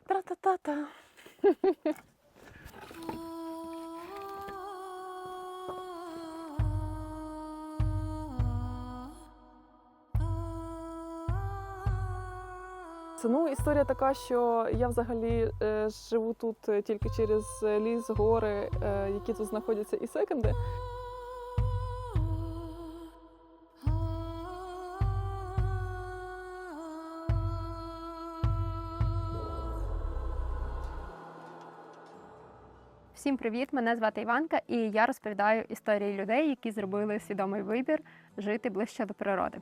Тра-та-та-та. Ну, історія така, що я взагалі живу тут тільки через ліс, гори, які тут знаходяться, і секонди. Всім привіт! Мене звати Іванка, і я розповідаю історії людей, які зробили свідомий вибір жити ближче до природи.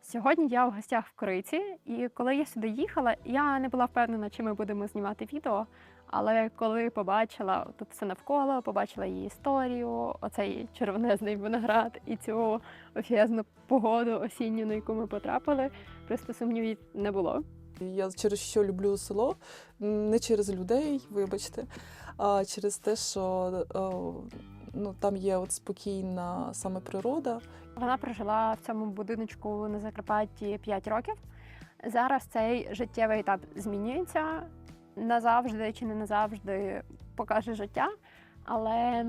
Сьогодні я у гостях в Кориці, і коли я сюди їхала, я не була впевнена, чи ми будемо знімати відео, але коли побачила тут все навколо, побачила її історію, оцей червонезний виноград і цю офігезну погоду осінню, на яку ми потрапили, просто сумнівів не було. Я через що люблю село, не через людей, вибачте, а через те, що там є от спокійна саме природа. Вона прожила в цьому будиночку на Закарпатті 5 років. Зараз цей життєвий етап змінюється. Назавжди чи не назавжди покаже життя. Але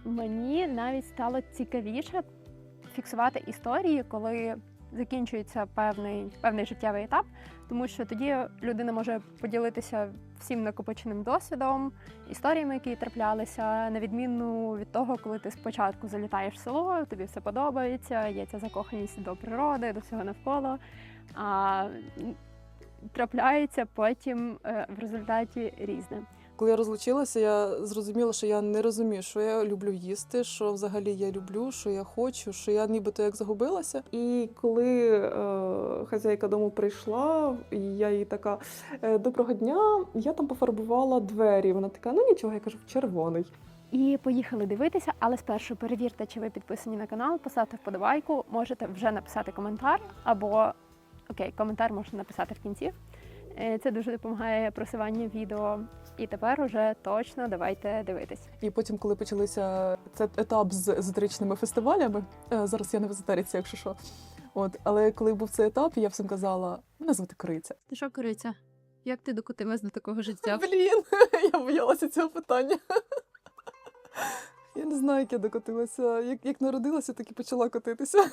мені навіть стало цікавіше фіксувати історії, коли закінчується певний життєвий етап, тому що тоді людина може поділитися всім накопиченим досвідом, історіями, які траплялися, на відміну від того, коли ти спочатку залітаєш в село, тобі все подобається, є ця закоханість до природи, до всього навколо, а трапляється потім в результаті різне. Коли я розлучилася, я зрозуміла, що я не розумію, що я люблю їсти, що взагалі я люблю, що я хочу, що я нібито як загубилася. І коли хазяйка дому прийшла, і я їй така: «Доброго дня, я там пофарбувала двері». Вона така: «Ну нічого», я кажу, «в червоний». І поїхали дивитися, але спершу перевірте, чи ви підписані на канал, поставте вподобайку, можете вже написати коментар, або, коментар можна написати в кінці. Це дуже допомагає просуванню відео. І тепер уже точно давайте дивитись. І потім, коли почалися цей етап з езотеричними фестивалями, зараз я не в езотериці, якщо що, але коли був цей етап, я всім казала: «Мене звати Кориця». Ти що, Кориця? Як ти докотилась до такого життя? Блін, я боялася цього питання. Я не знаю, як я докотилася. Як народилася, так і почала котитися.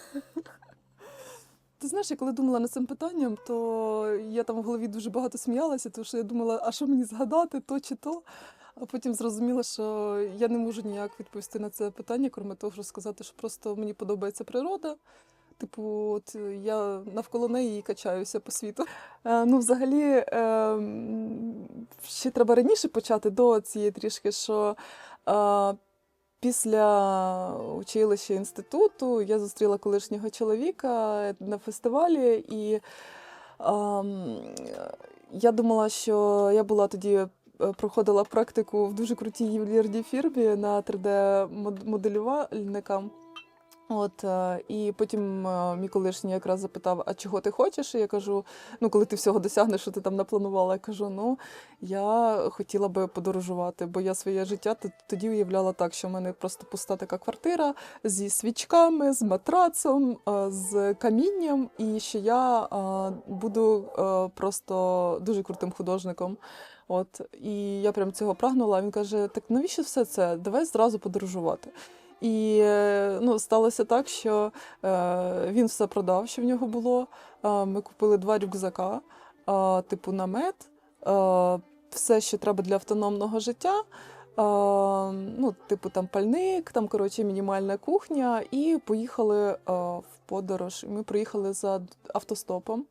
Ти знаєш, я коли думала над цим питанням, то я там в голові дуже багато сміялася, тому що я думала, а що мені згадати, то чи то? А потім зрозуміла, що я не можу ніяк відповісти на це питання, крім того, що сказати, що просто мені подобається природа. Я навколо неї качаюся по світу. Взагалі, ще треба раніше почати, до цієї трішки, що після училища інституту я зустріла колишнього чоловіка на фестивалі, і я думала, що я була тоді, проходила практику в дуже крутій ювелірній фірмі на 3D-моделювальника. І потім мій колишній якраз запитав: «А чого ти хочеш?» І я кажу: коли ти всього досягнеш, що ти там напланувала? Я кажу: я хотіла би подорожувати, бо я своє життя тоді уявляла так, що в мене просто пуста така квартира зі свічками, з матрацом, з камінням, і що я буду просто дуже крутим художником. І я прям цього прагнула. Він каже: «Так навіщо все це? Давай зразу подорожувати». І сталося так, що він все продав, що в нього було. Ми купили 2 рюкзака, намет, все, що треба для автономного життя, пальник, мінімальна кухня, і поїхали в подорож. Ми приїхали за автостопом.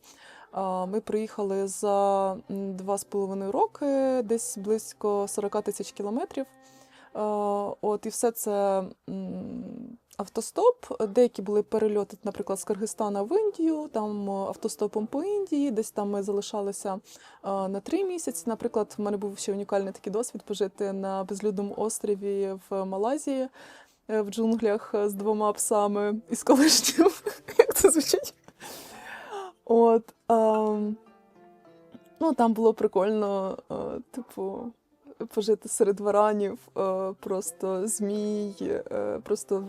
Ми приїхали за 2,5 роки, десь близько 40 тисяч кілометрів. І все це автостоп. Деякі були перельоти, наприклад, з Киргизстана в Індію, там автостопом по Індії, десь там ми залишалися на 3 місяці. Наприклад, в мене був ще унікальний такий досвід пожити на безлюдному острові в Малайзії, в джунглях з 2 псами і з колишнім. Як це звучить? Там було прикольно, пожити серед варанів, просто змій, просто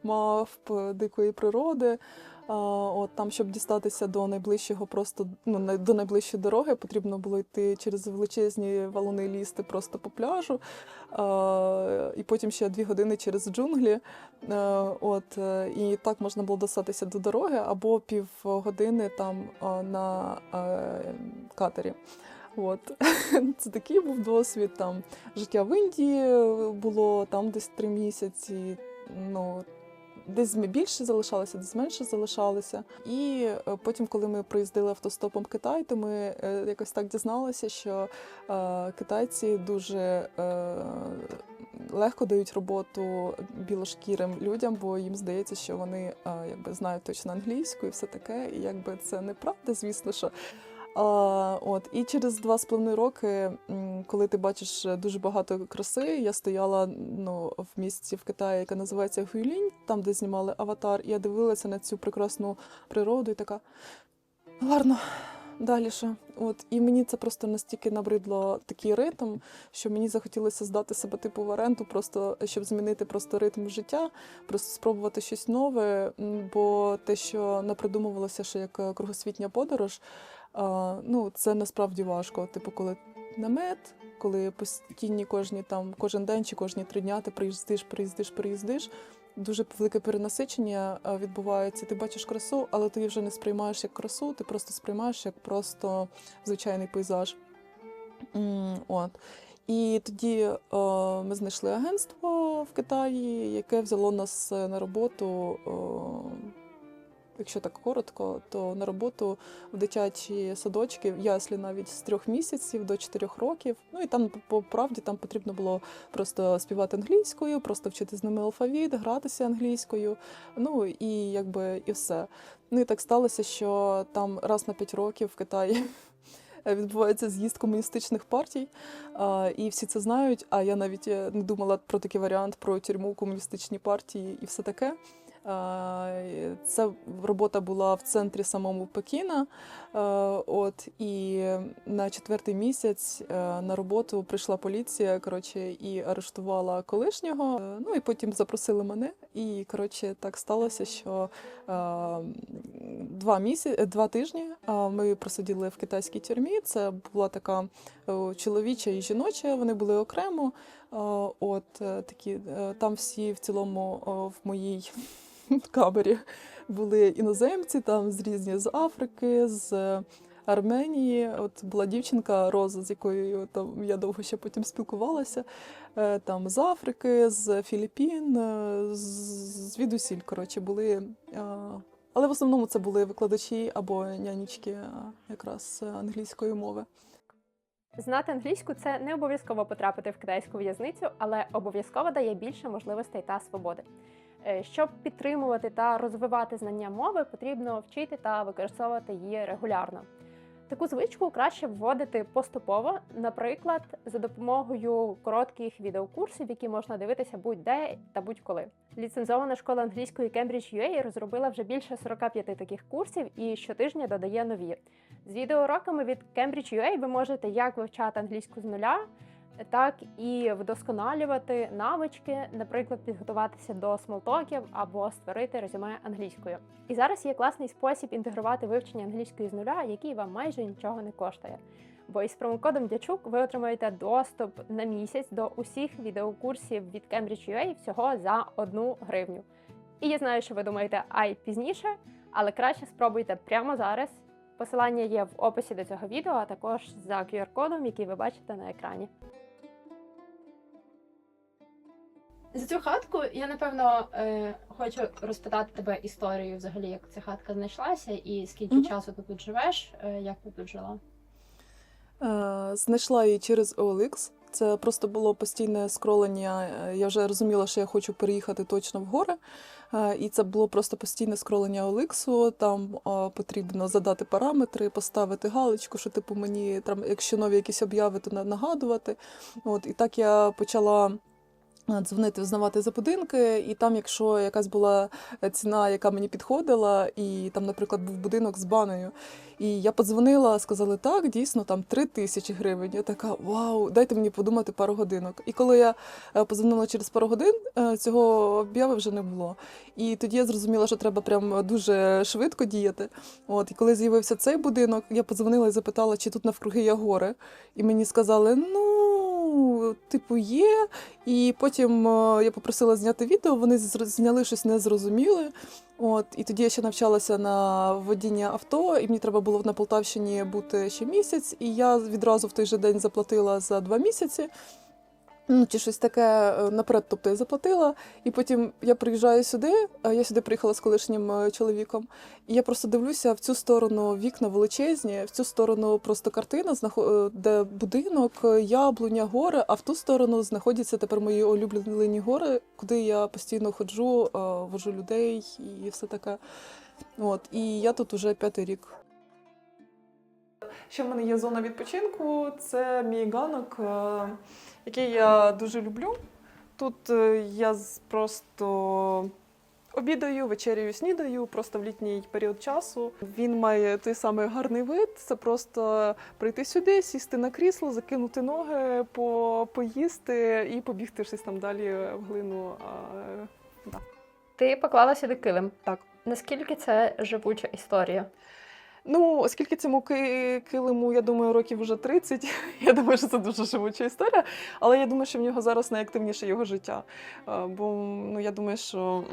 мавп дикої природи. От там, щоб дістатися до найближчого, просто до найближчої дороги, потрібно було йти через величезні валуни, лізти просто по пляжу, і потім ще 2 години через джунглі. І так можна було достатися до дороги або півгодини там на катері. От. Це такий був досвід. Там життя в Індії було там десь 3 місяці. Десь ми більше залишалися, десь менше залишалися. І потім, коли ми проїздили автостопом Китай, то ми якось так дізналися, що китайці дуже легко дають роботу білошкірим людям, бо їм здається, що вони знають точно англійську і все таке. І це неправда, звісно, що. І через 2,5 роки, коли ти бачиш дуже багато краси, я стояла в місті в Китаї, яке називається Гуйлінь, там, де знімали «Аватар», і я дивилася на цю прекрасну природу і така, гарно, далі що? І мені це просто настільки набридло такий ритм, що мені захотілося здати себе в оренду, просто щоб змінити просто ритм життя, просто спробувати щось нове, бо те, що напридумувалося ще як кругосвітня подорож, це насправді важко. Коли намет, коли постійні кожен день чи кожні 3 дня ти приїздиш, дуже велике перенасичення відбувається. Ти бачиш красу, але ти її вже не сприймаєш як красу, ти просто сприймаєш як просто звичайний пейзаж. І тоді ми знайшли агентство в Китаї, яке взяло нас на роботу. Якщо так коротко, то на роботу в дитячі садочки, в яслі навіть з 3 місяців до 4 років. І там, по правді, там потрібно було просто співати англійською, просто вчити з ними алфавіт, гратися англійською, і все. І так сталося, що там раз на 5 років в Китаї відбувається з'їзд комуністичних партій, і всі це знають, а я навіть не думала про такий варіант, про тюрму, комуністичні партії і все таке. Ця робота була в центрі самому Пекіна, і на 4-й місяць на роботу прийшла поліція, і арештувала колишнього, і потім запросили мене, і, так сталося, що 2 тижні ми просиділи в китайській тюрмі, це була така чоловіча і жіноча, вони були окремо, там всі в цілому в моїй камері були іноземці, там з Африки, з Арменії. Була дівчинка Роза, з якою я довго ще потім спілкувалася, там з Африки, з Філіппін, звідусіль, були. Але в основному це були викладачі або нянечки якраз англійської мови. Знати англійську – це не обов'язково потрапити в китайську в'язницю, але обов'язково дає більше можливостей та свободи. Щоб підтримувати та розвивати знання мови, потрібно вчити та використовувати її регулярно. Таку звичку краще вводити поступово, наприклад, за допомогою коротких відеокурсів, які можна дивитися будь-де та будь-коли. Ліцензована школа англійської Cambridge.ua розробила вже більше 45 таких курсів і щотижня додає нові. З відеоуроками від Cambridge.ua ви можете як вивчати англійську з нуля, так і вдосконалювати навички, наприклад, підготуватися до смолтоків або створити резюме англійською. І зараз є класний спосіб інтегрувати вивчення англійської з нуля, який вам майже нічого не коштує. Бо із промокодом Дячук ви отримаєте доступ на місяць до усіх відеокурсів від Cambridge.ua всього за 1 гривню. І я знаю, що ви думаєте, пізніше, але краще спробуйте прямо зараз. Посилання є в описі до цього відео, а також за QR-кодом, який ви бачите на екрані. За цю хатку я, напевно, хочу розпитати тебе історію взагалі, як ця хатка знайшлася і скільки часу ти тут живеш, як ти тут жила? Знайшла її через OLX. Це просто було постійне скролення. Я вже розуміла, що я хочу переїхати точно в гори. І це було просто постійне скролення OLX. Там потрібно задати параметри, поставити галочку, що мені, якщо нові якісь обяви, то нагадувати. І так я почала дзвонити, взнавати за будинки, і там, якщо якась була ціна, яка мені підходила, і там, наприклад, був будинок з банею, і я подзвонила, сказали, так, дійсно, там 3000 гривень. Я така, вау, дайте мені подумати пару годинок. І коли я подзвонила через пару годин, цього об'яви вже не було. І тоді я зрозуміла, що треба прям дуже швидко діяти. От, і коли з'явився цей будинок, я подзвонила і запитала, чи тут навкруги є гори. І мені сказали, ну, типу, є. І потім я попросила зняти відео, вони зняли щось незрозуміле. От, і тоді я ще навчалася на водіння авто, і мені треба було на Полтавщині бути ще місяць, і я відразу в той же день заплатила за 2 місяці. Ну, чи щось таке наперед, тобто я заплатила, і потім я приїжджаю сюди, я сюди приїхала з колишнім чоловіком, і я просто дивлюся в цю сторону вікна величезні, в цю сторону просто картина, де будинок, яблуня, гори, а в ту сторону знаходяться тепер мої улюблені гори, куди я постійно ходжу, вожу людей і все таке. От, і я тут уже 5-й рік. Ще в мене є зона відпочинку, це мій ганок, який я дуже люблю. Тут я просто обідаю, вечеряю, снідаю, просто в літній період часу. Він має той самий гарний вид, це просто прийти сюди, сісти на крісло, закинути ноги, поїсти і побігти щось там далі в глину. Да. Ти поклала сюди килим. Так. Наскільки це живуча історія? Ну, оскільки цьому килиму, я думаю, років вже 30, я думаю, що це дуже живуча історія, але я думаю, що в нього зараз найактивніше його життя. Бо, ну, я думаю, що,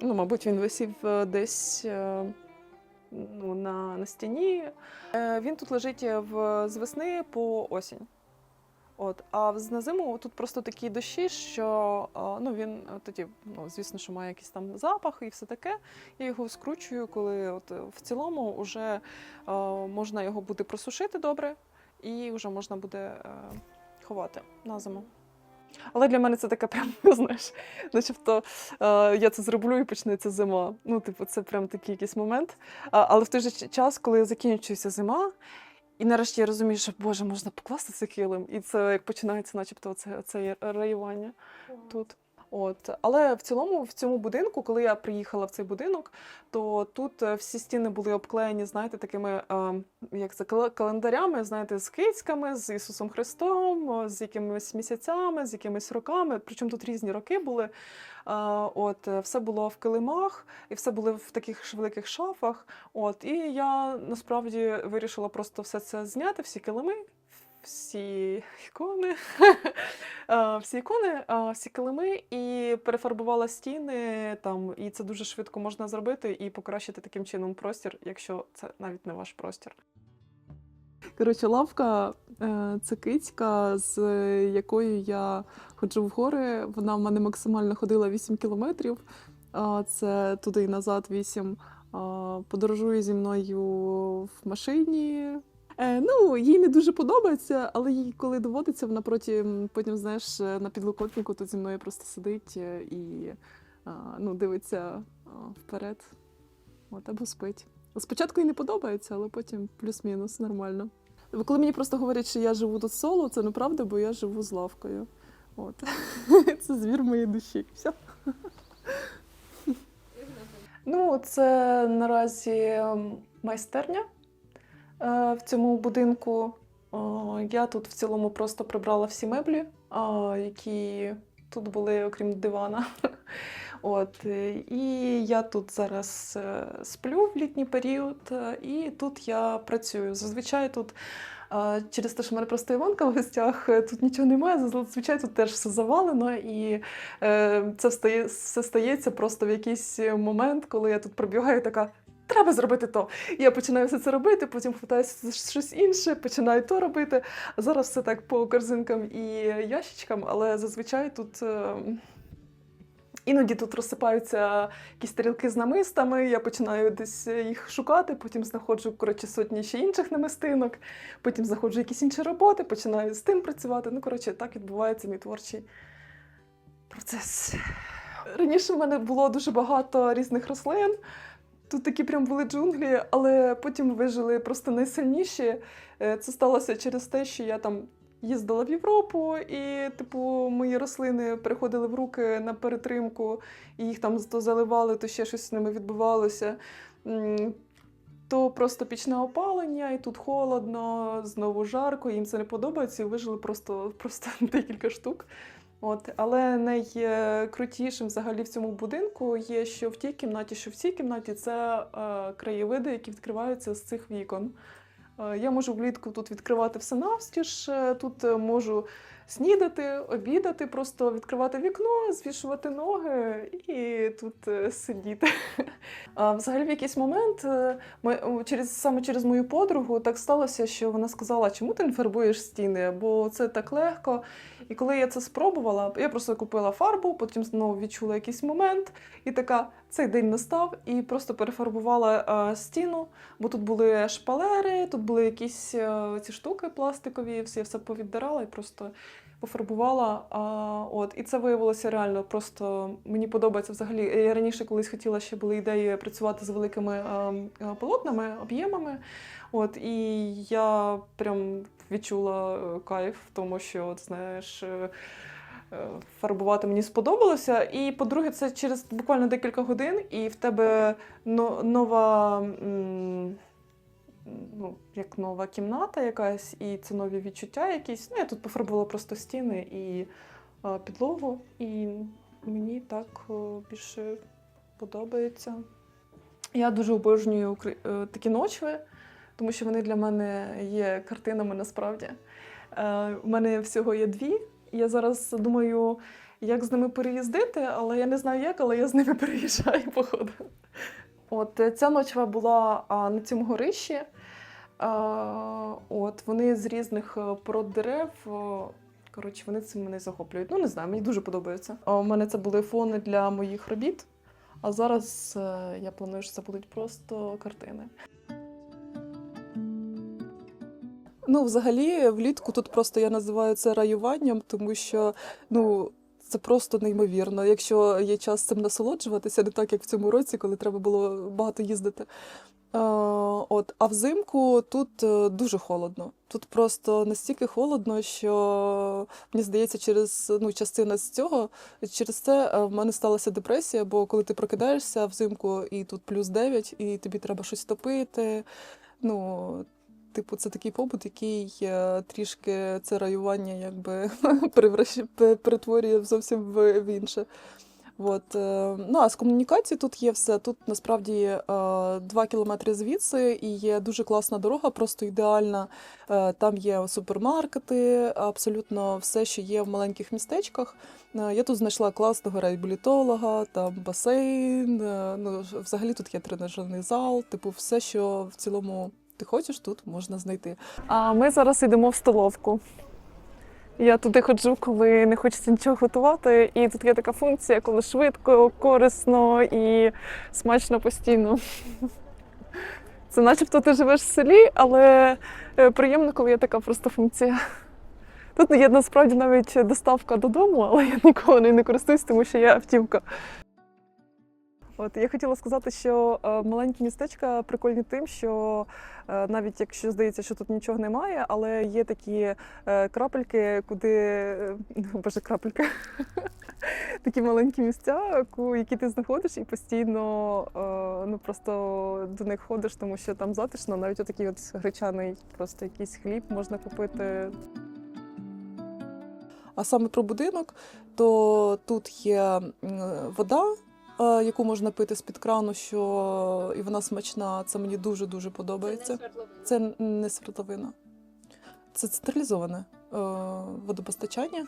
ну, мабуть, він висів десь ну, на стіні. Він тут лежить з весни по осінь. От, а на зиму тут просто такі дощі, що ну, він тоді, ну, звісно, що має якийсь там запах і все таке. Я його скручую, коли от, в цілому вже можна його буде просушити добре і вже можна буде ховати на зиму. Але для мене це таке прям, знаєш, начебто я це зроблю і почнеться зима. Ну, типу, це прям такий якийсь момент. Але в той же час, коли закінчується зима, і нарешті я розумію, що, Боже, можна покласти цей килим. І це як починається начебто це раювання тут. От. Але в цілому, в цьому будинку, коли я приїхала в цей будинок, то тут всі стіни були обклеєні, знаєте, такими як це, календарями, знаєте, з кицьками, з Ісусом Христом, з якимись місяцями, з якимись роками. Причому тут різні роки були. От, все було в килимах, і все було в таких великих шафах. От, і я насправді вирішила просто все це зняти, всі килими, всі ікони, всі килими, і перефарбувала стіни там, і це дуже швидко можна зробити і покращити таким чином простір, якщо це навіть не ваш простір. Коротше, лавка – це кицька, з якою я ходжу в гори. Вона в мене максимально ходила 8 кілометрів, це туди і назад 8. Подорожує зі мною в машині. Ну, їй не дуже подобається, але їй, коли доводиться, вона потім, знаєш, на підлокотнику тут зі мною просто сидить і ну, дивиться вперед. От, або спить. Спочатку їй не подобається, але потім плюс-мінус нормально. Коли мені просто говорять, що я живу тут соло, це неправда, бо я живу з лавкою. От. Це звір моєї душі. Все. Ну, це наразі майстерня в цьому будинку. Я тут в цілому просто прибрала всі меблі, які тут були, окрім дивана. От, і я тут зараз сплю в літній період, і тут я працюю. Зазвичай тут, через те, що в мене просто Іванка в гостях, тут нічого немає, зазвичай тут теж все завалено, і це все стається просто в якийсь момент, коли я тут пробігаю така, треба зробити то. І я починаю все це робити, потім хватаюся за щось інше, починаю то робити. А зараз все так по корзинкам і ящичкам, але зазвичай тут... Іноді тут розсипаються якісь тарілки з намистами, я починаю десь їх шукати, потім знаходжу, коротше, сотні ще інших намистинок, потім знаходжу якісь інші роботи, починаю з тим працювати. Ну, коротше, так відбувається мій творчий процес. Раніше в мене було дуже багато різних рослин, тут такі прям були джунглі, але потім вижили просто найсильніші. Це сталося через те, що я там їздила в Європу, і, типу, мої рослини переходили в руки на перетримку, і їх там то заливали, то ще щось з ними відбувалося. То просто пічне опалення, і тут холодно, знову жарко, їм це не подобається, і вижили просто декілька штук. От. Але найкрутішим взагалі в цьому будинку є, що в тій кімнаті, що в цій кімнаті, це краєвиди, які відкриваються з цих вікон. Я можу влітку тут відкривати все навстіж, тут можу снідати, обідати, просто відкривати вікно, звішувати ноги і тут сидіти. Взагалі в якийсь момент, саме через мою подругу, так сталося, що вона сказала, чому ти не фарбуєш стіни, бо це так легко. І коли я це спробувала, я просто купила фарбу, потім знову відчула якийсь момент, і така, цей день настав, і просто перефарбувала стіну, бо тут були шпалери, тут були якісь ці штуки пластикові, я все повіддирала і просто пофарбувала. І це виявилося реально просто, мені подобається взагалі. Я раніше колись хотіла, ще були ідеї працювати з великими полотнами, об'ємами. І я прям відчула кайф в тому, що, от, знаєш, фарбувати мені сподобалося. І, по-друге, це через буквально декілька годин, і в тебе нова, як нова кімната якась, і це нові відчуття якісь. Я тут пофарбувала просто стіни і підлогу, і мені так більше подобається. Я дуже обожнюю такі ночви, тому що вони для мене є картинами насправді. У мене всього є 2. Я зараз думаю, як з ними переїздити, але я не знаю як, але я з ними переїжджаю, походу. Ця ночва була на цьому горищі. Вони з різних пород дерев. Коротше, вони цим мене захоплюють. Не знаю, мені дуже подобається. У мене це були фони для моїх робіт, а зараз я планую, що це будуть просто картини. Взагалі, влітку тут просто я називаю це раюванням, тому що, це просто неймовірно. Якщо є час цим насолоджуватися, не так, як в цьому році, коли треба було багато їздити. А взимку тут дуже холодно. Тут просто настільки холодно, що, мені здається, частина з цього, через це в мене сталася депресія, бо коли ти прокидаєшся взимку і тут плюс 9, і тобі треба щось топити, це такий побут, який трішки це раювання якби перетворює зовсім в інше. А з комунікації тут є все. Тут насправді 2 кілометри звідси і є дуже класна дорога, просто ідеальна. Там є супермаркети, абсолютно все, що є в маленьких містечках. Я тут знайшла класного реабілітолога, там басейн, взагалі тут є тренажерний зал, все, що в цілому ти хочеш, тут можна знайти. А ми зараз йдемо в столовку. Я туди ходжу, коли не хочеться нічого готувати, і тут є така функція, коли швидко, корисно і смачно постійно. Це начебто ти живеш в селі, але приємно, коли є така просто функція. Тут є насправді навіть доставка додому, але я ніколи не користуюсь, тому що є автівка. Я хотіла сказати, що маленькі містечка прикольні тим, що навіть якщо здається, що тут нічого немає, але є такі крапельки, такі маленькі місця, які ти знаходиш і постійно просто до них ходиш, тому що там затишно, навіть отакий гречаний просто якийсь хліб можна купити. А саме про будинок, то тут є вода, яку можна пити з-під крану, і вона смачна, це мені дуже-дуже подобається. Це не свердловина. Це централізоване водопостачання.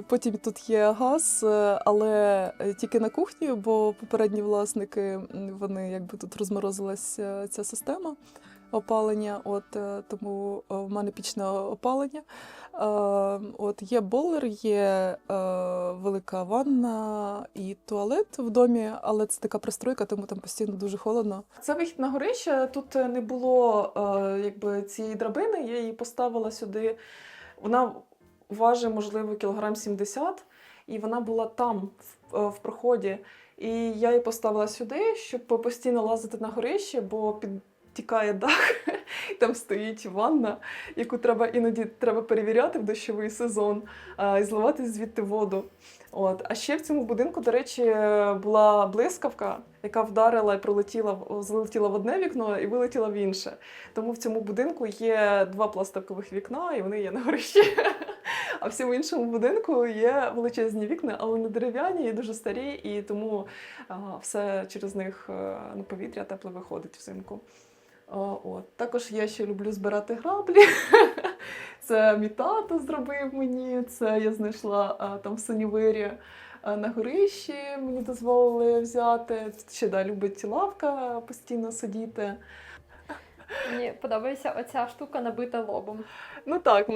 Потім тут є газ, але тільки на кухні, бо попередні власники, вони тут розморозилася ця система опалення, тому в мене пічне опалення. Є бойлер, є велика ванна і туалет в домі, але це така пристройка, тому там постійно дуже холодно. Це вихід на горище, тут не було цієї драбини, я її поставила сюди. Вона важить, можливо, кілограм 70, і вона була там, в проході. І я її поставила сюди, щоб постійно лазити на горище, бо тікає дах, і там стоїть ванна, яку іноді треба перевіряти в дощовий сезон, і зливати звідти воду. От. А ще в цьому будинку, до речі, була блискавка, яка вдарила і залетіла в одне вікно і вилетіла в інше. Тому в цьому будинку є 2 пластикових вікна, і вони є на горищі. А в всьому іншому будинку є величезні вікна, але не дерев'яні і дуже старі, і тому все через них повітря тепле виходить взимку. От. Також я ще люблю збирати граблі. Це мій тато зробив мені, це я знайшла там в Сонівирі на горищі, мені дозволили взяти. Ще любить лавка постійно сидіти. Мені подобається оця штука набита лобом. Ну так, в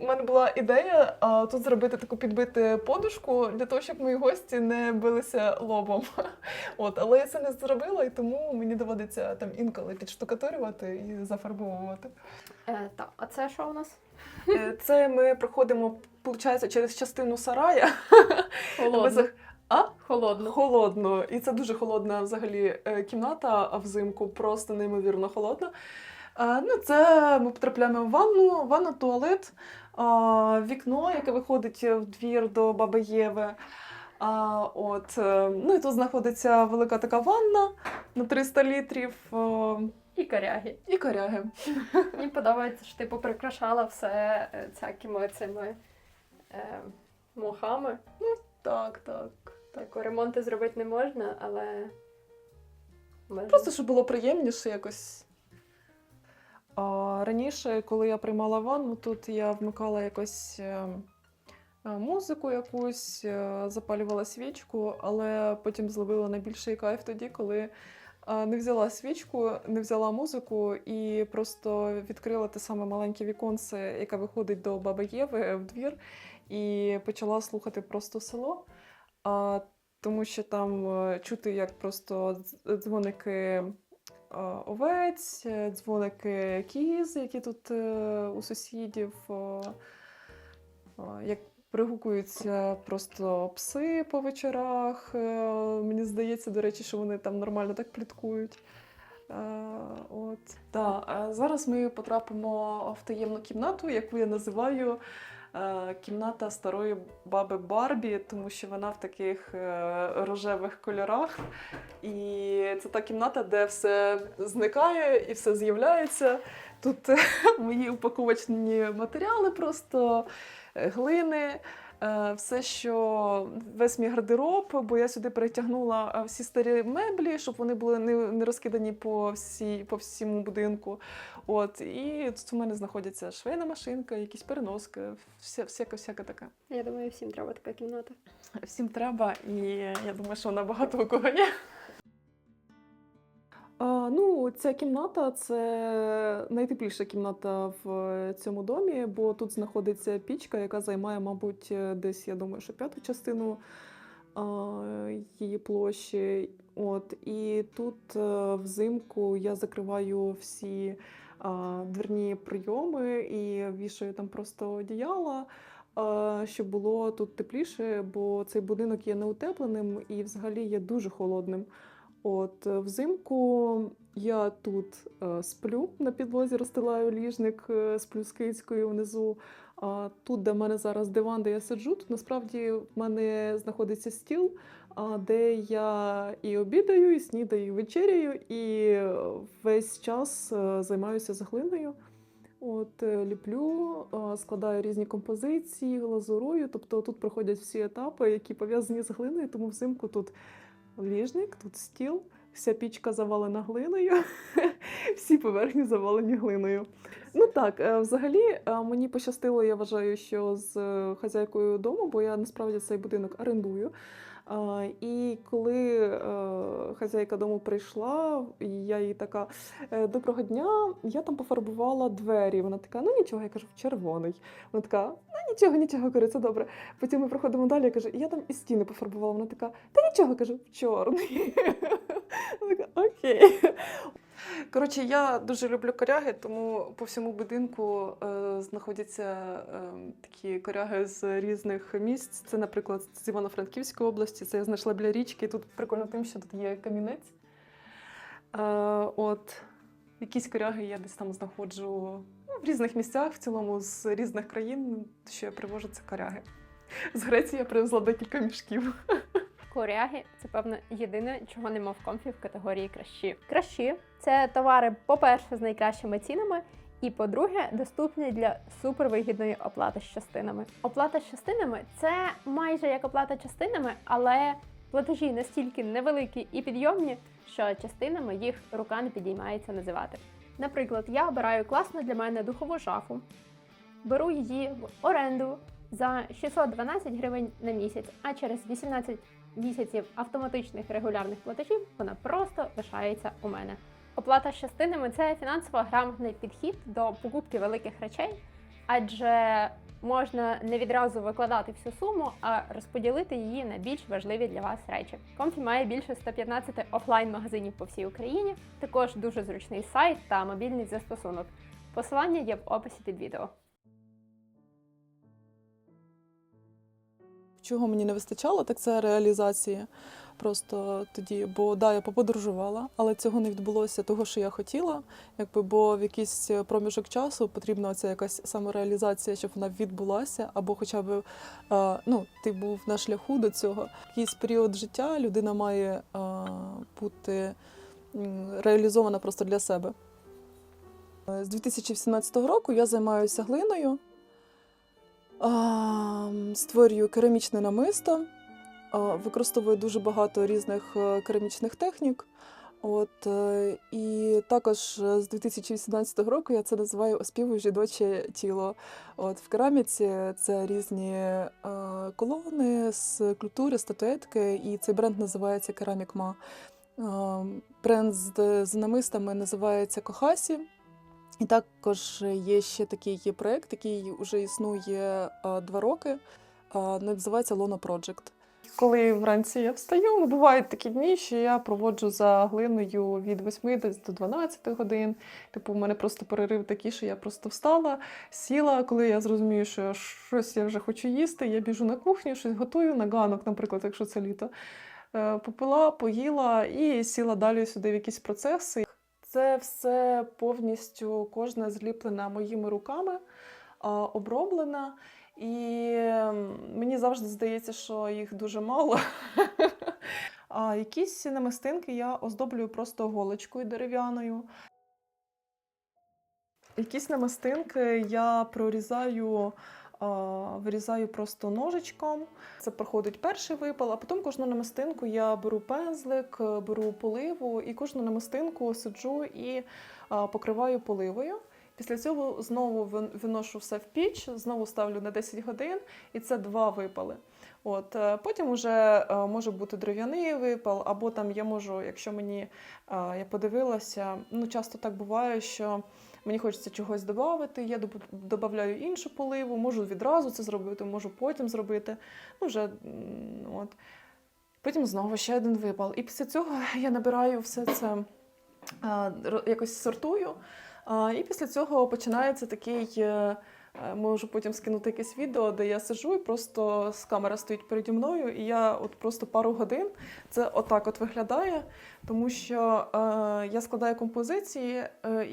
мене була ідея тут зробити таку підбити подушку для того, щоб мої гості не билися лобом. От, але я це не зробила, і тому мені доводиться там інколи підштукатурювати і зафарбовувати. Так, а це що у нас? Це ми проходимо, виходить, через частину сарая. Холодно. Холодно. Холодно. І це дуже холодна взагалі кімната взимку, просто неймовірно холодна. Ну, це ми потрапляємо в ванну, туалет, вікно, яке виходить в двір до Баби Єви. Ну і тут знаходиться велика така ванна на 300 літрів. І коряги. І коряги. Мені подобається, що ти поприкрашала все всякими цими мохами. Так. Тако ремонти зробити не можна, але можна. Просто, щоб було приємніше якось. Раніше, коли я приймала ванну, тут я вмикала якось музику якусь, запалювала свічку, але потім зловила найбільший кайф тоді, коли не взяла свічку, не взяла музику і просто відкрила те саме маленьке віконце, яке виходить до Баби Єви в двір, і почала слухати просто село. Тому що там чути, як просто дзвоники овець, дзвоники кіз, які тут у сусідів, як пригукуються просто пси по вечорах. Мені здається, до речі, що вони там нормально так пліткують. Зараз ми потрапимо в таємну кімнату, яку я називаю кімната старої баби Барбі, тому що вона в таких рожевих кольорах. І це та кімната, де все зникає і все з'являється. Тут мої упаковочні матеріали, просто глини, все, що весь мій гардероб, бо я сюди перетягнула всі старі меблі, щоб вони були не розкидані по всьому будинку. От, і тут у мене знаходяться швейна машинка, якісь переноски, всяке таке. Я думаю, всім треба така кімната. Всім треба, і я думаю, що вона багато у кого є. Ця кімната – це найтепліша кімната в цьому домі, бо тут знаходиться пічка, яка займає, мабуть, десь, я думаю, що 5-ту частину її площі. От, і тут взимку я закриваю всі дверні прийоми і вішаю там просто одіяла, щоб було тут тепліше, бо цей будинок є неутепленим і взагалі є дуже холодним. От, взимку я тут сплю, на підлозі розстилаю ліжник, сплю з кицькою внизу. Тут, де в мене зараз диван, де я сиджу, тут насправді в мене знаходиться стіл, де я і обідаю, і снідаю, і вечеряю, і весь час займаюся з глиною. От, ліплю, складаю різні композиції, глазурую, тобто тут проходять всі етапи, які пов'язані з глиною, тому взимку тут ліжник, тут стіл, вся пічка завалена глиною, всі поверхні завалені глиною. Ну так, взагалі мені пощастило, я вважаю, що з хазяйкою дому, бо я насправді цей будинок орендую. І коли хазяйка дому прийшла, я їй така: доброго дня, я там пофарбувала двері. Вона така: ну нічого, я кажу, в червоний. Вона така: ну нічого, кажу, це добре. Потім ми проходимо далі, я кажу, я там і стіни пофарбувала. Вона така: та нічого, кажу, в чорний. Вона така: окей. Коротше, я дуже люблю коряги, тому по всьому будинку знаходяться такі коряги з різних місць. Це, наприклад, з Івано-Франківської області, це я знайшла біля річки. Тут прикольно тим, що тут є камінець. Якісь коряги я десь там знаходжу в різних місцях, в цілому з різних країн, що я привожу, це коряги. З Греції я привезла декілька мішків. Коряги це, певно, єдине, чого нема в комфі в категорії кращі. Кращі це товари, по-перше, з найкращими цінами, і, по-друге, доступні для супервигідної оплати з частинами. Оплата з частинами це майже як оплата частинами, але платежі настільки невеликі і підйомні, що частинами їх рука не підіймається називати. Наприклад, я обираю класну для мене духову шафу, беру її в оренду за 612 гривень на місяць, а через 18 місяців автоматичних регулярних платежів вона просто лишається у мене. Оплата з частинами – це фінансово грамотний підхід до покупки великих речей, адже можна не відразу викладати всю суму, а розподілити її на більш важливі для вас речі. Комфі має більше 115 офлайн-магазинів по всій Україні, також дуже зручний сайт та мобільний застосунок. Посилання є в описі під відео. Чого мені не вистачало, так це реалізації. Просто тоді, бо да, я поподорожувала, але цього не відбулося того, що я хотіла, бо в якийсь проміжок часу потрібна оця якась самореалізація, щоб вона відбулася, або хоча б ти був на шляху до цього. Якийсь період життя людина має бути реалізована просто для себе. З 2017 року я займаюся глиною, створюю керамічне намисто, використовую дуже багато різних керамічних технік. І також з 2018 року я це називаю «Оспівую жіноче тіло». В кераміці це різні колони, скульптури, статуетки, і цей бренд називається «Керамік Ма». Бренд з намистами називається «Кохасі». І також є ще такий проєкт, який вже існує 2 роки, називається «Lona Project». Коли вранці я встаю, бувають такі дні, що я проводжу за глиною від 8 до 12 годин. В мене просто перерив такий, що я просто встала, сіла, коли я зрозумію, що щось я вже хочу їсти, я біжу на кухню, щось готую на ганок, наприклад, якщо це літо. Попила, поїла і сіла далі сюди в якісь процеси. Це все повністю кожна зліплена моїми руками, оброблена. І мені завжди здається, що їх дуже мало. А якісь намистинки я оздоблюю просто голочкою дерев'яною. Якісь намистинки я вирізаю просто ножичком. Це проходить перший випал, а потім кожну намистинку я беру пензлик, беру поливу і кожну намистинку сиджу і покриваю поливою. Після цього знову виношу все в піч, знову ставлю на 10 годин, і це 2 випали. Потім вже може бути дерев'яний випал, або там я можу, якщо я подивилася, часто так буває, що мені хочеться чогось додати, я додаю іншу поливу, можу відразу це зробити, можу потім зробити. Потім знову ще 1 випал. І після цього я набираю все це, якось сортую. І після цього починається такий, можу потім скинути якесь відео, де я сиджу і просто камера стоїть переді мною, і я просто пару годин, це отак виглядає, тому що я складаю композиції,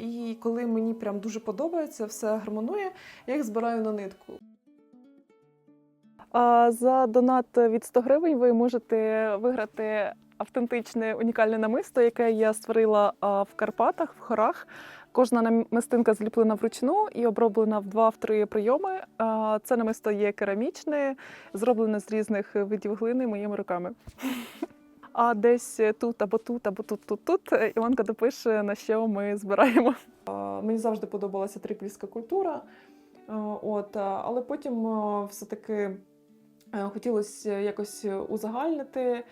і коли мені прям дуже подобається, все гармонує, я їх збираю на нитку. За донат від 100 гривень ви можете виграти автентичне унікальне намисто, яке я створила в Карпатах, в горах. Кожна намистинка зліплена вручну і оброблена в 2-3 прийоми. Це намисто є керамічне, зроблене з різних видів глини моїми руками. А десь тут, або тут, або тут Іванка допише, на що ми збираємо. Мені завжди подобалася трипільська культура, але потім все-таки хотілося якось узагальнити.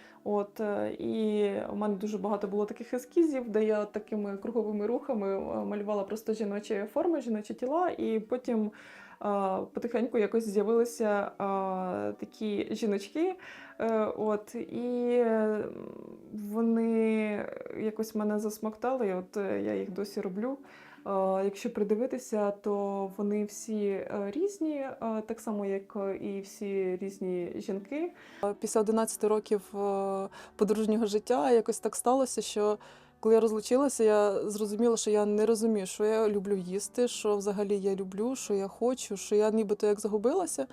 І у мене дуже багато було таких ескізів, де я такими круговими рухами малювала просто жіночі форми, жіночі тіла, і потім потихеньку якось з'явилися такі жіночки, і вони якось мене засмоктали, я їх досі роблю. Якщо придивитися, то вони всі різні, так само, як і всі різні жінки. Після 11 років подружнього життя якось так сталося, що Коли я розлучилася, я зрозуміла, що я не розумію, що я люблю їсти, що взагалі я люблю, що я хочу, що я нібито як загубилася.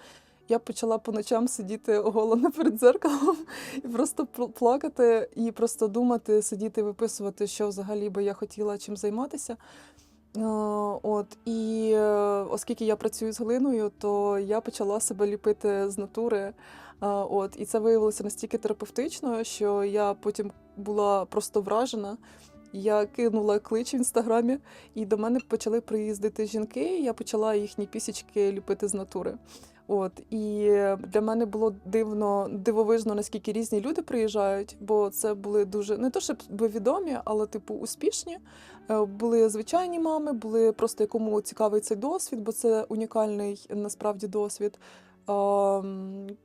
Я почала по ночам сидіти оголена перед дзеркалом і просто плакати, і просто думати, сидіти, виписувати, що взагалі би я хотіла чим займатися. І оскільки я працюю з глиною, то я почала себе ліпити з натури. І це виявилося настільки терапевтично, що я потім була просто вражена. Я кинула клич в інстаграмі, і до мене почали приїздити жінки, і я почала їхні пісічки ліпити з натури. І для мене було дивовижно, наскільки різні люди приїжджають, бо це були дуже, не то щоб відомі, але типу успішні. Були звичайні мами, були просто якому цікавий цей досвід, бо це унікальний насправді досвід.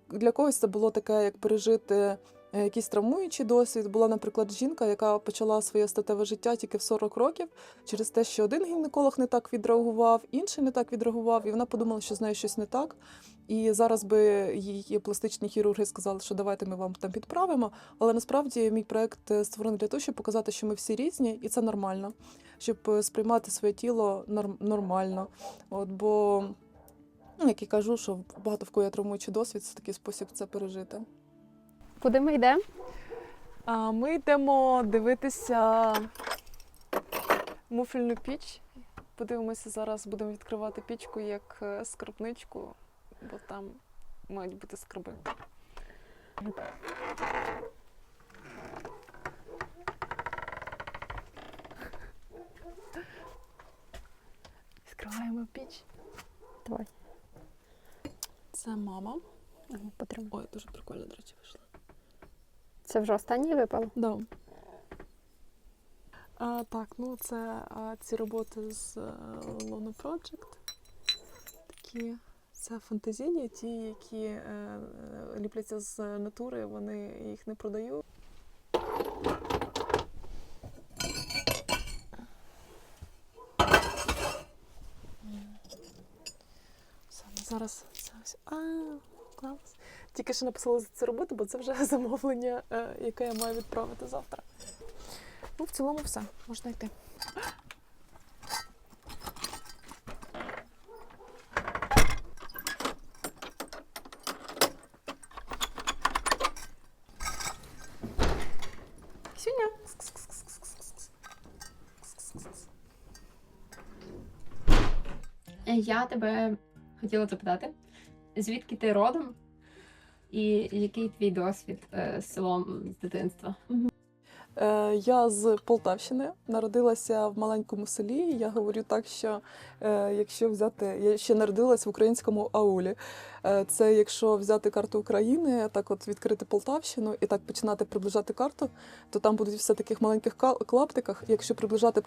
Для когось це було таке, як пережити якийсь травмуючий досвід. Була, наприклад, жінка, яка почала своє статеве життя тільки в 40 років через те, що один гінеколог не так відреагував, інший не так відреагував, і вона подумала, що з нею щось не так. І зараз би її пластичні хірурги сказали, що давайте ми вам там підправимо. Але насправді мій проект створений для того, щоб показати, що ми всі різні, і це нормально. Щоб сприймати своє тіло нормально. Бо, як і кажу, що багато в кого є травмуючий досвід, це такий спосіб це пережити. Куди ми йдемо? Ми йдемо дивитися муфельну піч. Подивимося зараз, будемо відкривати пічку як скарбничку, бо там мають бути скарби. Відкриваємо піч. Давай. Це мама. Потримай. Ой, дуже прикольно, до речі, вийшло. Це вже останній випав? Да. Це ці роботи з Lona Project. Такі, це фантазійні, ті, які ліпляться з натури, вони їх не продають. Зараз це ось. Клас. Тільки що написала за цю роботу, бо це вже замовлення, яке я маю відправити завтра. В цілому все, можна йти. Сюня. Я тебе хотіла запитати, звідки ти родом і який твій досвід з селом з дитинства? Я з Полтавщини, народилася в маленькому селі. Я говорю так, що якщо взяти, я ще народилася в українському аулі. Це якщо взяти карту України, так от відкрити Полтавщину і так починати приближати карту, то там будуть все таких маленьких клаптиках. Якщо приближати,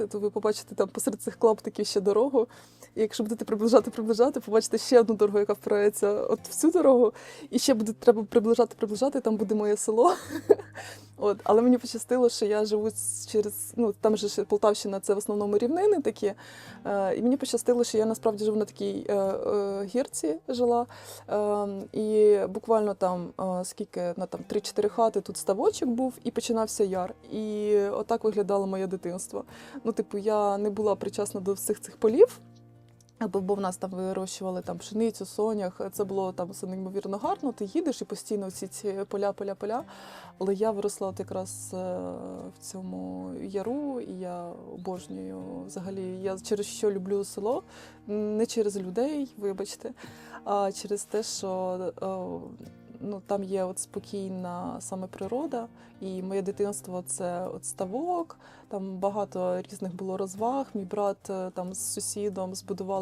то ви побачите там посеред цих клаптиків ще дорогу. І якщо будете приближати, побачите ще одну дорогу, яка впирається от в цю дорогу. І ще буде треба приближати, там буде моє село. Але мені пощастило, що я живу там же Полтавщина, це в основному рівнини такі. І мені пощастило, що я насправді живу на такій гірці жила. І буквально там 3-4 хати тут ставочок був і починався яр. І отак виглядало моє дитинство. Я не була причасна до всіх цих полів. Бо в нас там вирощували пшеницю, сонях, це було там все неймовірно гарно, ти їдеш і постійно всі ці поля. Але я виросла якраз в цьому яру, і я обожнюю взагалі, я через що люблю село, не через людей, вибачте, а через те, що там є спокійна саме природа, і моє дитинство – це ставок, там багато різних було розваг. Мій брат там з сусідом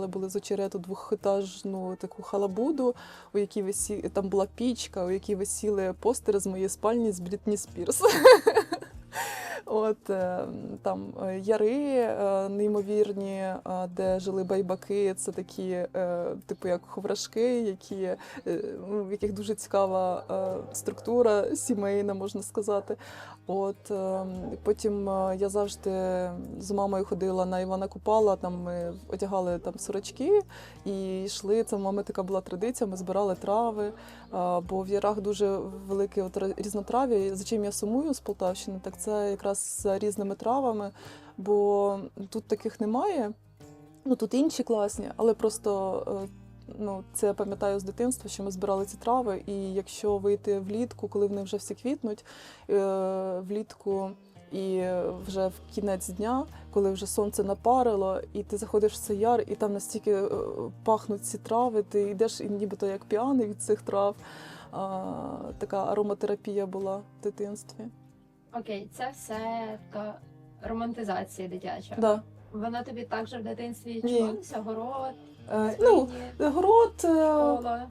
були з очерету двохетажну таку халабуду, у якій там була пічка, у якій висіли постери з моєї спальні з Брітні Спірс. Там яри неймовірні, де жили байбаки, це такі, типу як ховрашки, в яких дуже цікава структура сімейна, можна сказати. Потім я завжди з мамою ходила на Івана Купала, там ми одягали сорочки і йшли, це в мами така була традиція, ми збирали трави, бо в ярах дуже велике різнотрав'я. За чим я сумую з Полтавщини, так це якраз з різними травами, бо тут таких немає. Ну, тут інші класні, але просто це я пам'ятаю з дитинства, що ми збирали ці трави, і якщо вийти влітку, коли вони вже всі квітнуть, влітку і вже в кінець дня, коли вже сонце напарило, і ти заходиш в цей яр, і там настільки пахнуть ці трави, ти йдеш і нібито як п'яний від цих трав. Така ароматерапія була в дитинстві. Окей, це все така романтизація дитяча. Да. Вона тобі також в дитинстві Ні. чувалася? Город, Ну, свині, город, школа?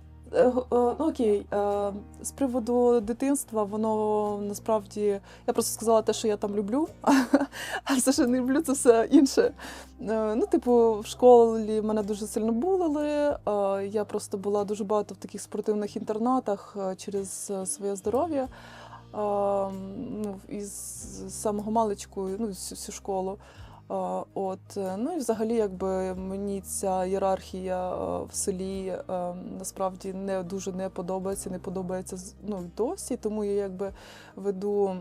окей, з приводу дитинства, воно насправді, я просто сказала те, що я там люблю, а все, що не люблю, це все інше. В школі мене дуже сильно булили, я просто була дуже багато в таких спортивних інтернатах через своє здоров'я. Із самого маличку, всю школу. І взагалі, якби мені ця ієрархія в селі насправді не дуже не подобається досі, тому я якби веду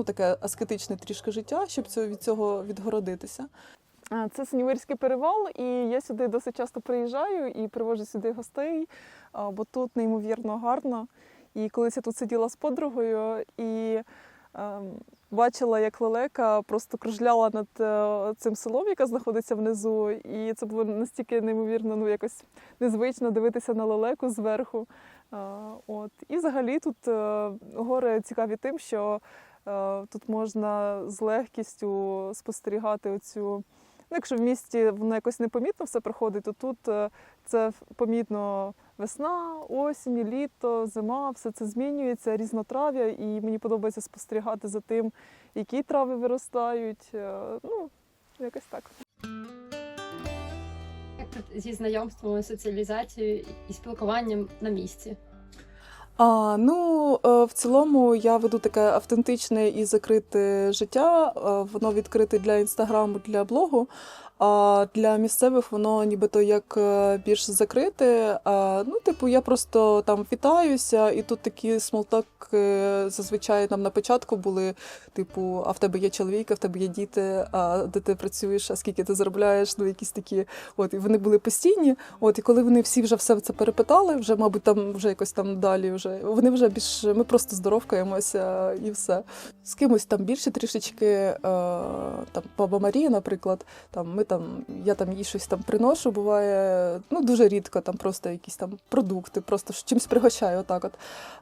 таке аскетичне трішки життя, щоб від цього відгородитися. Це Синьовирський перевал, і я сюди досить часто приїжджаю і привожу сюди гостей, бо тут неймовірно гарно. І колись я тут сиділа з подругою і бачила, як лелека просто кружляла над цим селом, яке знаходиться внизу. І це було настільки неймовірно, якось незвично дивитися на лелеку зверху. І взагалі тут гори цікаві тим, що тут можна з легкістю спостерігати оцю. Якщо в місті воно якось непомітно все проходить, то тут це помітно весна, осінь, літо, зима, все це змінюється, різнотрав'я, і мені подобається спостерігати за тим, які трави виростають, якось так. Як зі знайомством, соціалізацією і спілкуванням на місці? В цілому я веду таке автентичне і закрите життя. Воно відкрите для інстаграму, для блогу. А для місцевих воно нібито як більш закрите. Я просто там вітаюся, і тут такі смолтоки зазвичай нам на початку були, а в тебе є чоловік, а в тебе є діти, а де ти працюєш, а скільки ти заробляєш, якісь такі. І вони були постійні. І коли вони всі вже все це перепитали, вже, мабуть, там вже якось там далі вони вже більш, ми просто здоровкаємося і все. З кимось там більше трішечки, баба Марія, наприклад, я їй щось там приношу, буває, дуже рідко, просто якісь там продукти, просто чимось пригощаю, отак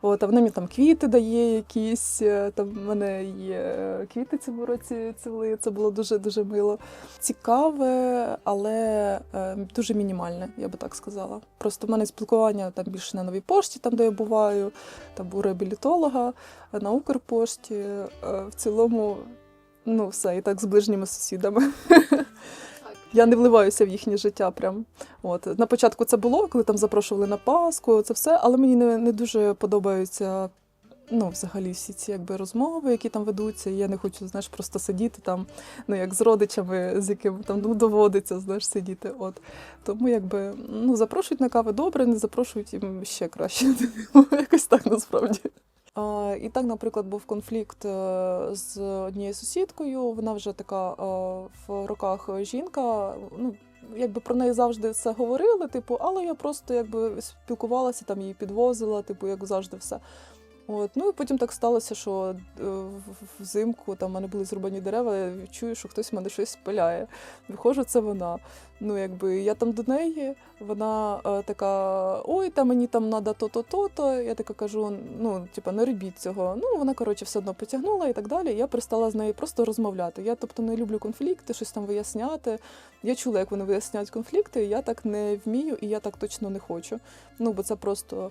от. А вона мені там квіти дає якісь, в мене є квіти цього році цвіли, це було дуже-дуже мило. Цікаве, але дуже мінімальне, я би так сказала. Просто в мене спілкування там більше на Новій пошті, там, де я буваю, там у реабілітолога, на Укрпошті, в цілому, все, і так з ближніми сусідами. Я не вливаюся в їхнє життя прям. На початку це було, коли там запрошували на Пасху, це все, але мені не дуже подобаються взагалі всі ці розмови, які там ведуться. І я не хочу, просто сидіти там, як з родичами, з якими там доводиться, сидіти. Тому запрошують на каву добре, не запрошують їм ще краще. Якось так насправді. І так, наприклад, був конфлікт з однією сусідкою, вона вже така в роках жінка, про неї завжди все говорили, але я просто спілкувалася, там її підвозила, як завжди все. І потім так сталося, що взимку там в мене були зрубані дерева, я чую, що хтось в мене щось пиляє. Виходжу, це вона. Я там до неї, вона така, ой, мені там треба то-то. Я така кажу, не робіть цього. Вона, все одно потягнула і так далі. Я перестала з нею просто розмовляти. Я, не люблю конфлікти, щось там виясняти. Я чула, як вони виясняють конфлікти, я так не вмію і я так точно не хочу. Бо це просто,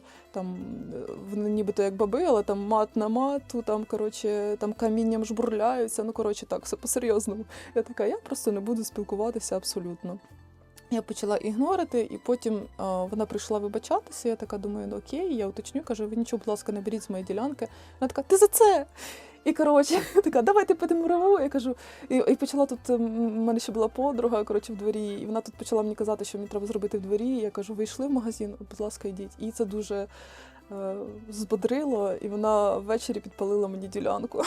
вони нібито як баби, але там мат на мату, там камінням жбурляються, так, все по-серйозному. Я така, я просто не буду спілкуватися абсолютно. Я почала ігнорити, і потім вона прийшла вибачатися, я така думаю, окей, я уточню, кажу, ви нічого, будь ласка, не беріть з моєї ділянки. Вона така, ти за це! І, така, давайте підемо реву. Я кажу, і почала тут, в мене ще була подруга, в дворі, і вона тут почала мені казати, що мені треба зробити в дворі. Я кажу, ви йшли в магазин, будь ласка, йдіть. І це дуже збодрило, і вона ввечері підпалила мені ділянку.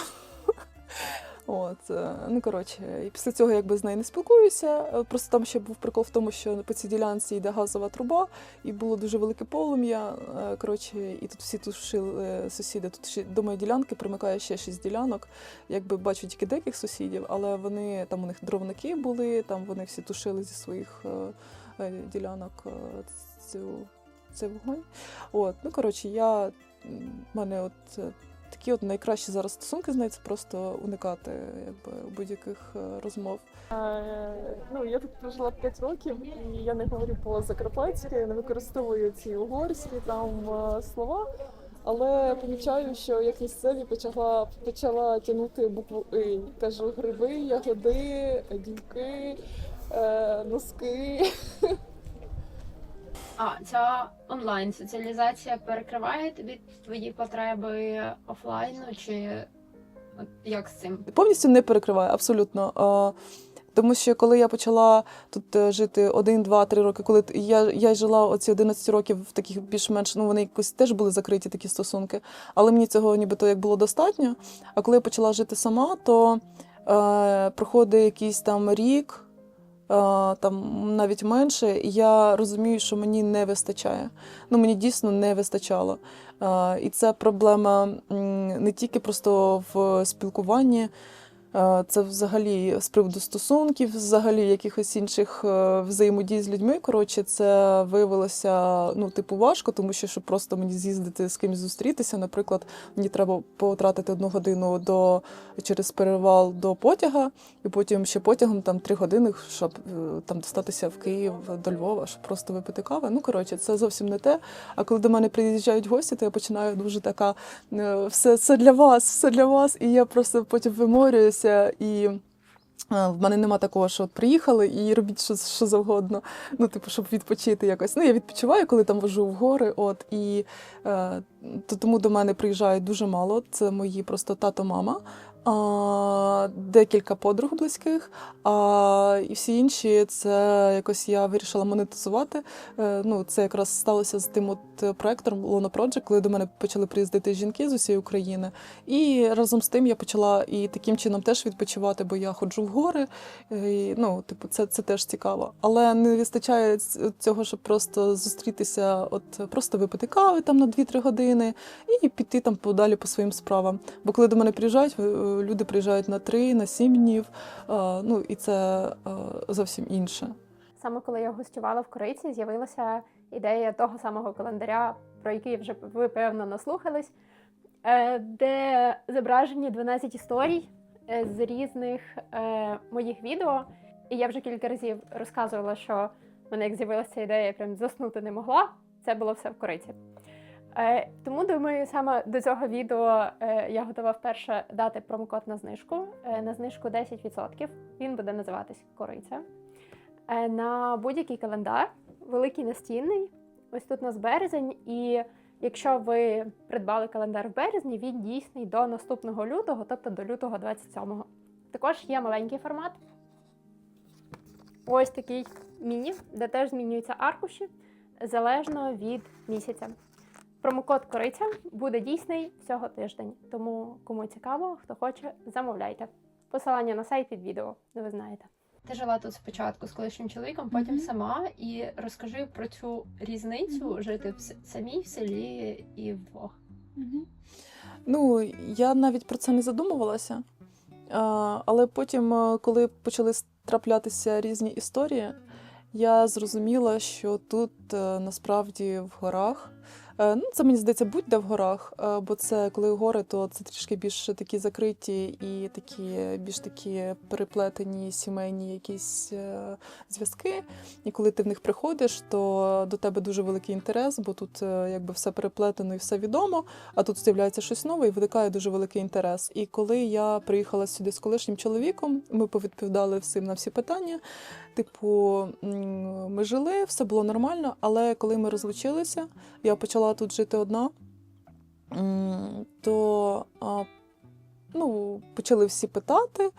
Ну, коротше, і після цього якби з нею не спілкуюся. Просто там ще був прикол в тому, що по цій ділянці йде газова труба, і було дуже велике полум'я. Коротше, і тут всі тушили сусіди. Тут ще до моєї ділянки примикає ще 6 ділянок. Якби бачу тільки деяких сусідів, але вони там у них дровники були, там вони всі тушили зі своїх ділянок цей вогонь. Ну, коротше, в мене такі найкращі зараз стосунки з нею, це просто уникати будь-яких розмов. Я тут прожила 5 років, і я не говорю по-закарпатськи, я не використовую ці угорські слова, але помічаю, що як місцеві почала тягнути букву «и». Кажу гриби, ягоди, дівки, носки. А ця онлайн-соціалізація перекриває тобі твої потреби офлайну, чи як з цим? Повністю не перекриває, абсолютно. Тому що коли я почала тут жити 1, 2, 3 роки, коли я жила оці 11 років в таких більш-менш, вони якось теж були закриті такі стосунки, але мені цього нібито як було достатньо. А коли я почала жити сама, то проходить якийсь там рік, там навіть менше, і я розумію, що мені не вистачає. Мені дійсно не вистачало. І це проблема не тільки просто в спілкуванні, це взагалі з приводу стосунків, взагалі якихось інших взаємодій з людьми. Коротше, це виявилося важко, тому що щоб просто мені з'їздити з кимось зустрітися, наприклад, мені треба потратити 1 годину через перевал до потяга, і потім ще потягом 3 години, щоб достатися в Київ, до Львова, щоб просто випити кави. Коротше, це зовсім не те. А коли до мене приїжджають гості, то я починаю дуже така все для вас, і я просто потім виморююся. І в мене нема такого, що приїхали і робіть що завгодно, щоб відпочити якось. Я відпочиваю, коли там вожу в гори, тому до мене приїжджають дуже мало. Це мої просто тато, мама, декілька подруг близьких, і всі інші це якось я вирішила монетизувати. Це якраз сталося з тим проектом Lona Project, коли до мене почали приїздити жінки з усієї України. І разом з тим я почала і таким чином теж відпочивати, бо я ходжу в гори, і, це теж цікаво. Але не вистачає цього, щоб просто зустрітися, просто випити кави на 2-3 години і піти подалі по своїм справам. Бо коли до мене приїжджають, люди приїжджають на 3, на 7 днів, і це зовсім інше. Саме коли я гостювала в Кориці, з'явилася ідея того самого календаря, про який вже ви, певно, наслухались, де зображені 12 історій з різних моїх відео. І я вже кілька разів розказувала, що в мене як з'явилася ця ідея, я прям заснути не могла. Це було все в Кориці. Тому, думаю, саме до цього відео я готова вперше дати промокод на знижку. На знижку 10%. Він буде називатись «Кориця». На будь-який календар, великий настінний. Ось тут у нас березень, і якщо ви придбали календар в березні, він дійсний до наступного лютого, тобто до лютого 27-го. Також є маленький формат. Ось такий міні, де теж змінюються аркуші, залежно від місяця. Промокод «Кориця» буде дійсний всього тиждень, тому кому цікаво, хто хоче, замовляйте. Посилання на сайт під відео, ви знаєте. Ти жила тут спочатку з колишнім чоловіком, потім сама. І розкажи про цю різницю жити самій в селі і вдвох. Я навіть про це не задумувалася. Але потім, коли почали траплятися різні історії, я зрозуміла, що тут насправді в горах, це, мені здається, будь-де в горах, бо це, коли гори, то це трішки більш такі закриті і більш такі переплетені сімейні якісь зв'язки. І коли ти в них приходиш, то до тебе дуже великий інтерес, бо тут якби все переплетено і все відомо, а тут з'являється щось нове і виникає дуже великий інтерес. І коли я приїхала сюди з колишнім чоловіком, ми повідповідали всім на всі питання. Ми жили, все було нормально, але коли ми розлучилися, я почала тут жити одна, то почали всі питати.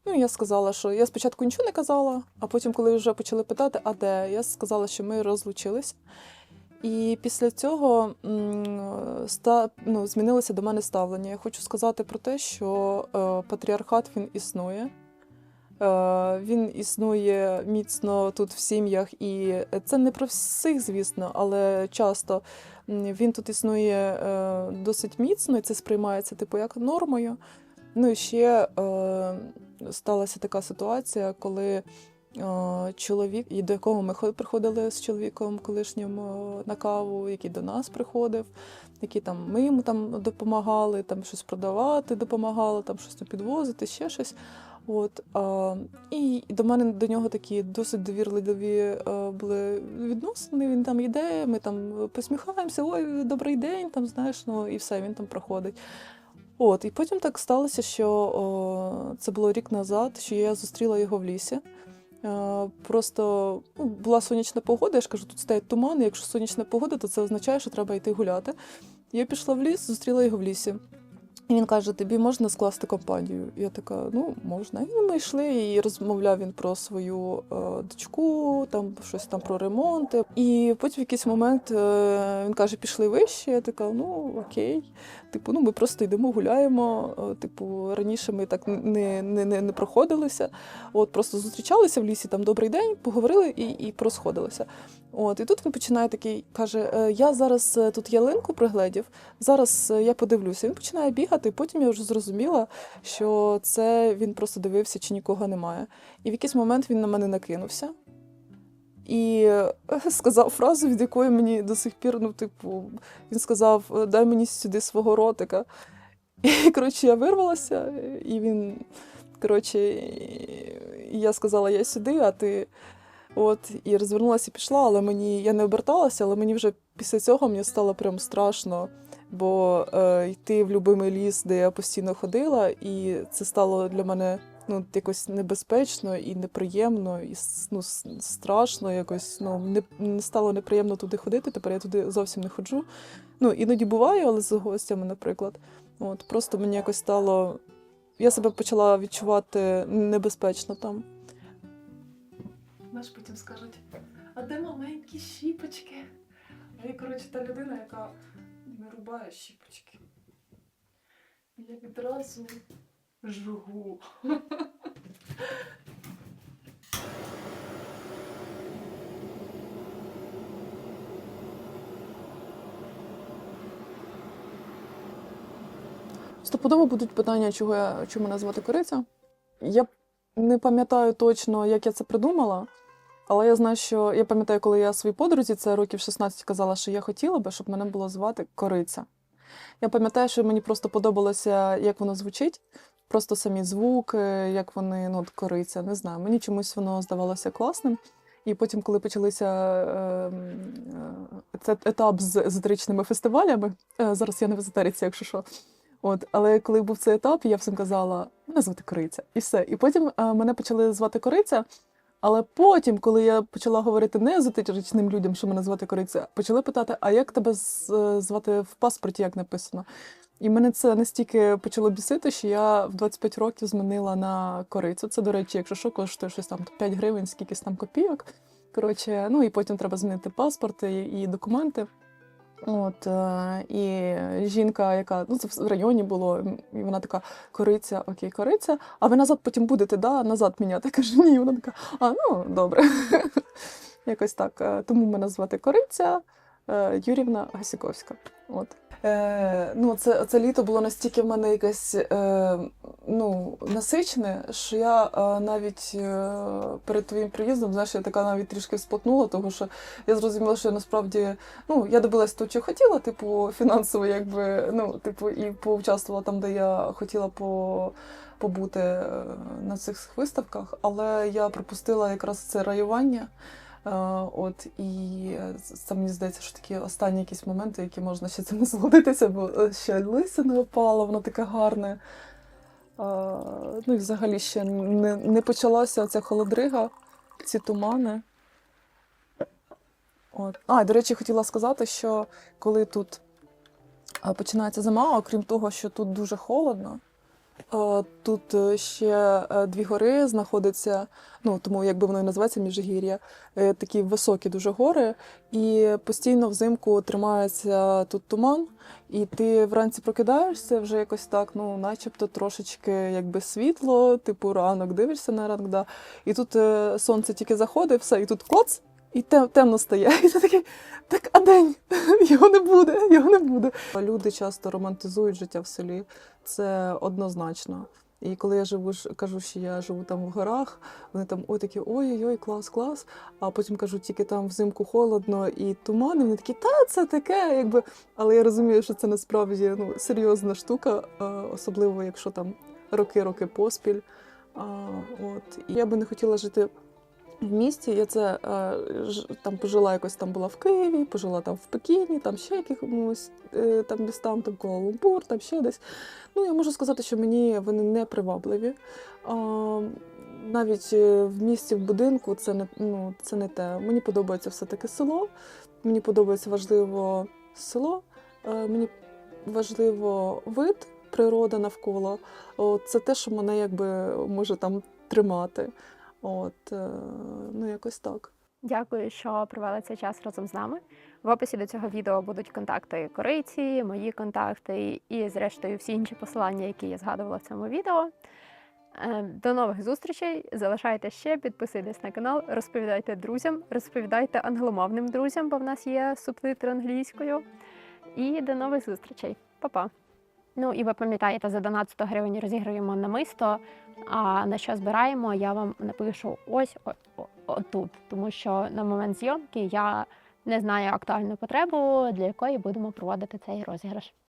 Я сказала, що я спочатку нічого не казала, а потім, коли вже почали питати, а де, я сказала, що ми розлучилися. І після цього змінилося до мене ставлення. Я хочу сказати про те, що патріархат він існує. Він існує міцно тут в сім'ях, і це не про всіх, звісно, але часто він тут існує досить міцно, і це сприймається типу як нормою. Ну і ще сталася така ситуація, коли чоловік, і до якого ми приходили з чоловіком колишнім на каву, який до нас приходив, який там ми йому там допомагали, там щось продавати допомагали, там щось підвозити, ще щось. От, і до мене, до нього такі досить довірливі були відносини. Він там йде, ми там посміхаємося, ой, добрий день, там, знаєш, ну і все, він там проходить. От, і потім так сталося, що це було рік назад, що я зустріла його в лісі. Просто була сонячна погода, я ж кажу, тут стоять тумани, якщо сонячна погода, то це означає, що треба йти гуляти. Я пішла в ліс, зустріла його в лісі. І він каже, тобі можна скласти компанію? Я така, ну, можна. І ми йшли, і розмовляв він про свою дочку, там щось там про ремонти. І потім в якийсь момент він каже, пішли вище. Я така, ну, окей. Типу, ну, ми просто йдемо, гуляємо. Типу, раніше ми так не проходилися. От, просто зустрічалися в лісі, там, добрий день, поговорили і просходилися. От, і тут він починає такий, каже, я зараз тут ялинку пригледів, зараз я подивлюся. Він починає бігати, і потім я вже зрозуміла, що це він просто дивився, чи нікого немає. І в якийсь момент він на мене накинувся і сказав фразу, від якої мені до сих пір, ну, типу, він сказав, дай мені сюди свого ротика. І, коротше, я вирвалася, і він, коротше, і я сказала, я сюди, а ти... От, і розвернулася і пішла, але я не оберталася, але мені вже після цього мені стало прям страшно, бо йти в любимий ліс, де я постійно ходила, і це стало для мене ну, якось небезпечно і неприємно, і ну, страшно якось, ну, не стало неприємно туди ходити, тепер я туди зовсім не ходжу. Ну, іноді буваю, але з гостями, наприклад. От, просто мені якось стало, я себе почала відчувати небезпечно там. Знаєш, потім скажуть, а де маленькі щіпочки? А я, коротше, та людина, яка не рубає щіпочки. Я відразу жгу. Стопудово будуть питання, чому мене звати Кориця. Я не пам'ятаю точно, як я це придумала, але я знаю, що я пам'ятаю, коли я своїй подрузі, це років 16, казала, що я хотіла би, щоб мене було звати Кориця. Я пам'ятаю, що мені просто подобалося, як воно звучить, просто самі звуки, як вони, ну, Кориця, не знаю, мені чомусь воно здавалося класним. І потім, коли почалися цей етап з езотеричними фестивалями, зараз я не в езотериці, якщо що, от, але коли був цей етап, я всім казала, мене звати Кориця, і все. І потім мене почали звати Кориця, але потім, коли я почала говорити не езотеричним людям, що мене звати Кориця, почали питати, а як тебе звати в паспорті, як написано? І мене це настільки почало бісити, що я в 25 років змінила на Корицю. Це, до речі, якщо що, коштує щось там 5 гривень, скількись там копійок. Коротше, ну і потім треба змінити паспорт і документи. От, і жінка, яка, ну це в районі було, і вона така, Кориця, окей, Кориця, а ви назад потім будете, да, назад міняти? Я кажу, ні, вона така, ну, добре. Якось так. Тому мене звати Кориця Юрівна Гасіковська. От. Ну, це літо було настільки в мене якесь ну, насичене, що я навіть перед твоїм приїздом, знаєш, я така навіть трішки всплакнула, тому що я зрозуміла, що я насправді, ну, я добилась того, що хотіла, типу, фінансово, якби, ну, типу, і поучаствувала там, де я хотіла побути на цих виставках, але я пропустила якраз це раювання. От, і це, мені здається, що такі останні якісь моменти, які можна ще цим насолодитися, бо ще лисина опала, воно таке гарне. Ну і взагалі ще не почалася оця холодрига, ці тумани. От. До речі, хотіла сказати, що коли тут починається зима, окрім того, що тут дуже холодно, Тут ще дві гори знаходяться, ну тому якби воно і називається Міжгір'я. Такі високі дуже гори, і постійно взимку тримається тут туман, і ти вранці прокидаєшся вже якось так, ну начебто трошечки якби світло, типу ранок, дивишся на ранок, да. І тут сонце тільки заходить, все, і тут клац, і темно стає. І ти такий, так, а день? Його не буде, його не буде. Люди часто романтизують життя в селі, це однозначно. І коли я кажу, що я живу там в горах, вони там ой такі ой-ой-ой, клас, клас. А потім кажу, тільки там взимку холодно і туман, і вони такі, та це таке, якби. Але я розумію, що це насправді ну, серйозна штука, особливо якщо там роки поспіль. От. І я би не хотіла жити в місті. Я це там пожила якось, там була в Києві, пожила там в Пекіні, там ще якимось там містам, там Куала-Лумпур, там ще десь. Ну, я можу сказати, що мені вони не привабливі. Навіть в місті, в будинку це не те. Мені подобається все-таки село, мені подобається важливо село, мені важливо вид, природа навколо. Це те, що мене якби може там тримати. Ну, якось так. Дякую, що провели цей час разом з нами. В описі до цього відео будуть контакти Кориці, мої контакти і, зрештою, всі інші посилання, які я згадувала в цьому відео. До нових зустрічей. Залишайте ще, підписуйтесь на канал, розповідайте друзям, розповідайте англомовним друзям, бо в нас є субтитри англійською. І до нових зустрічей. Па-па! Ну і ви пам'ятаєте, за донат 100 гривень розіграємо намисто, а на що збираємо, я вам напишу ось отут, тому що на момент зйомки я не знаю актуальну потребу, для якої будемо проводити цей розіграш.